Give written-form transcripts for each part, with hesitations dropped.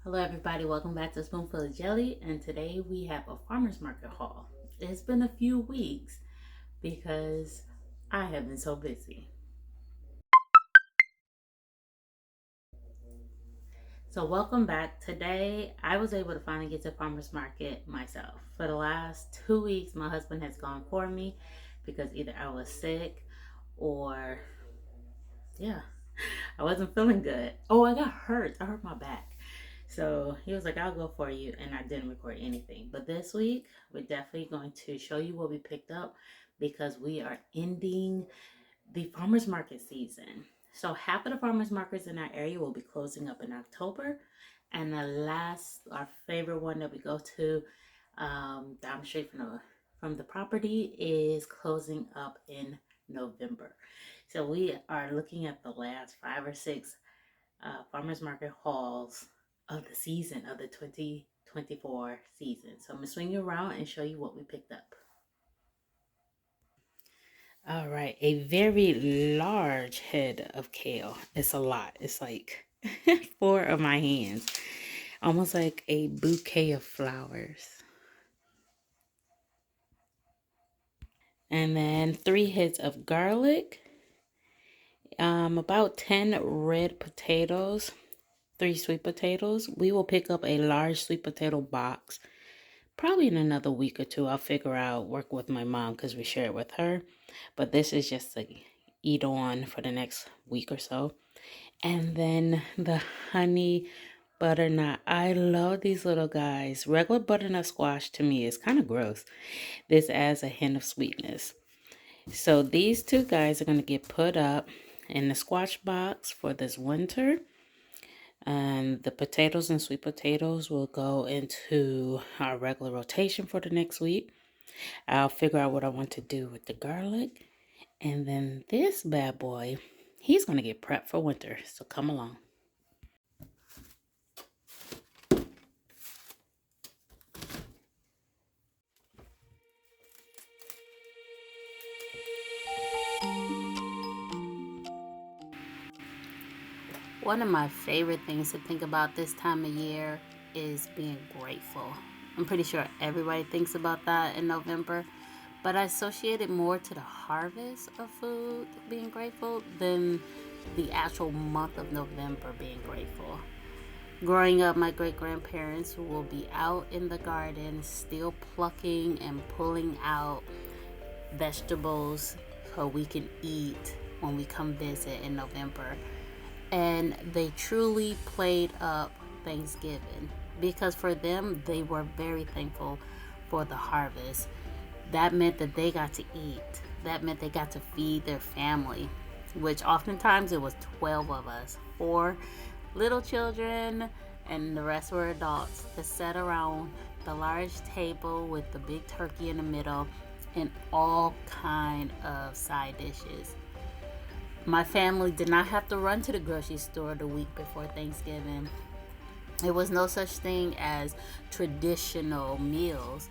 Hello everybody, welcome back to Spoonful of Jelly, and today we have a farmer's market haul. It's been a few weeks because I have been so busy. So welcome back. Today I was able to finally get to farmer's market myself. For the last 2 weeks my husband has gone for me because either I was sick or yeah, I wasn't feeling good. Oh, I got hurt. I hurt my back. So he was like, I'll go for you. And I didn't record anything. But this week, we're definitely going to show you what we picked up because we are ending the farmer's market season. So half of the farmer's markets in our area will be closing up in October. And the last, our favorite one that we go to down the street from the property is closing up in November. So we are looking at the last 5 or 6 farmers market hauls of the season of the 2024 season. So I'm gonna swing you around and show you what we picked up. All right, a very large head of kale. It's a lot. It's like 4 of my hands, almost like a bouquet of flowers. And then 3 heads of garlic, about 10 red potatoes, 3 sweet potatoes. We will pick up a large sweet potato box probably in another week or two. I'll figure out, work with my mom because we share it with her. But this is just to eat on for the next week or so. And then the honey butternut. I love these little guys. Regular butternut squash to me is kind of gross. This adds a hint of sweetness. So these 2 guys are going to get put up in the squash box for this winter. And the potatoes and sweet potatoes will go into our regular rotation for the next week. I'll figure out what I want to do with the garlic. And then this bad boy, he's going to get prepped for winter. So come along. One of my favorite things to think about this time of year is being grateful. I'm pretty sure everybody thinks about that in November, but I associate it more to the harvest of food being grateful than the actual month of November being grateful. Growing up, my great grandparents will be out in the garden still plucking and pulling out vegetables so we can eat when we come visit in November. And they truly played up Thanksgiving because for them, they were very thankful for the harvest. That meant that they got to eat, that meant they got to feed their family, which oftentimes it was 12 of us, 4 little children, and the rest were adults that sat around the large table with the big turkey in the middle and all kind of side dishes. My family did not have to run to the grocery store the week before Thanksgiving. There was no such thing as traditional meals.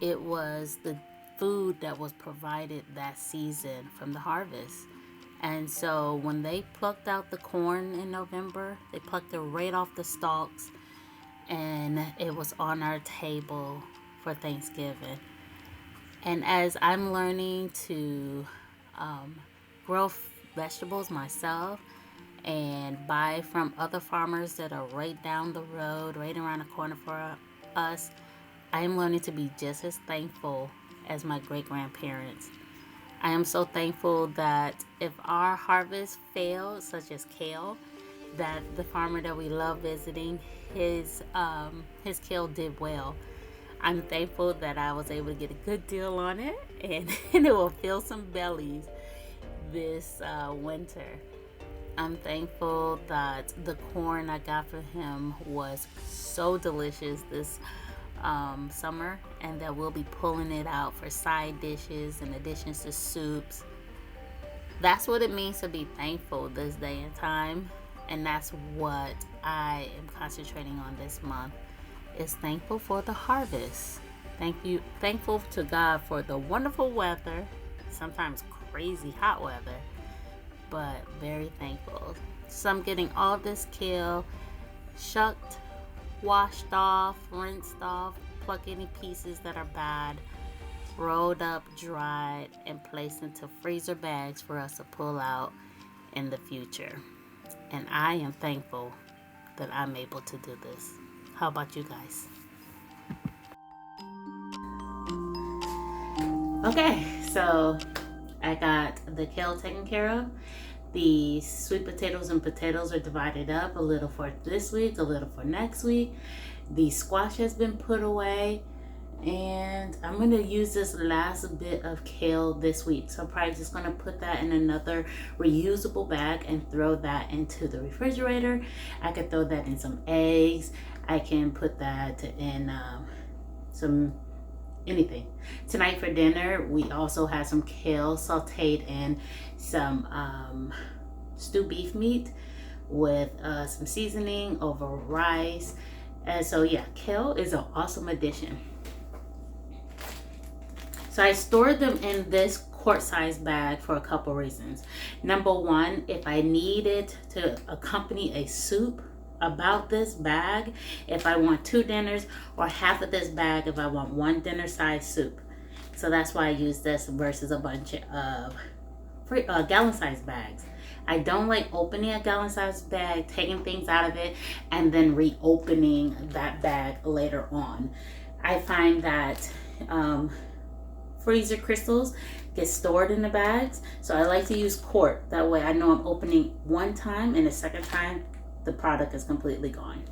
It was the food that was provided that season from the harvest. And so when they plucked out the corn in November, they plucked it right off the stalks and it was on our table for Thanksgiving. And as I'm learning to grow vegetables myself and buy from other farmers that are right down the road, right around the corner for us, I am learning to be just as thankful as my great grandparents. I am so thankful that if our harvest failed, such as kale, that the farmer that we love visiting, his kale did well. I'm thankful that I was able to get a good deal on it, and, and it will fill some bellies this winter. I'm thankful that the corn I got for him was so delicious this summer, and that we'll be pulling it out for side dishes and additions to soups. That's what it means to be thankful this day and time, and that's what I am concentrating on this month. Is thankful for the harvest. Thankful to God for the wonderful weather, sometimes crazy hot weather, but very thankful. So I'm getting all this kale shucked, washed off, rinsed off, pluck any pieces that are bad, rolled up, dried, and placed into freezer bags for us to pull out in the future. And I am thankful that I'm able to do this. How about you guys? Okay, so I got the kale taken care of. The sweet potatoes and potatoes are divided up, a little for this week, a little for next week. The squash has been put away, and I'm gonna use this last bit of kale this week. So I'm probably just gonna put that in another reusable bag and throw that into the refrigerator. I could throw that in some eggs. I can put that in some anything. Tonight for dinner, we also had some kale sauteed in some stewed beef meat with some seasoning over rice. And so yeah, kale is an awesome addition. So I stored them in this quart-sized bag for a couple reasons. Number one, if I needed to accompany a soup, about this bag if I want 2 dinners, or half of this bag if I want 1 dinner size soup. So that's why I use this versus a bunch of gallon size bags. I don't like opening a gallon size bag, taking things out of it, and then reopening that bag later on. I find that freezer crystals get stored in the bags, so I like to use quart. That way I know I'm opening one time, and the second time the product is completely gone.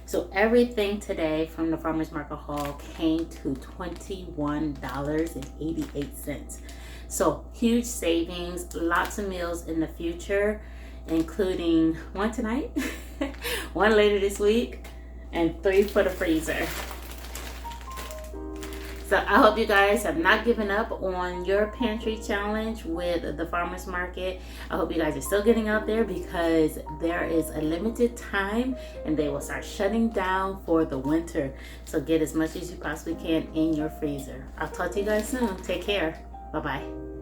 So everything today from the farmers market haul came to $21.88. So huge savings, lots of meals in the future, including 1 tonight, 1 later this week, and 3 for the freezer. So I hope you guys have not given up on your pantry challenge with the farmers market. I hope you guys are still getting out there, because there is a limited time and they will start shutting down for the winter. So get as much as you possibly can in your freezer. I'll talk to you guys soon. Take care. Bye-bye.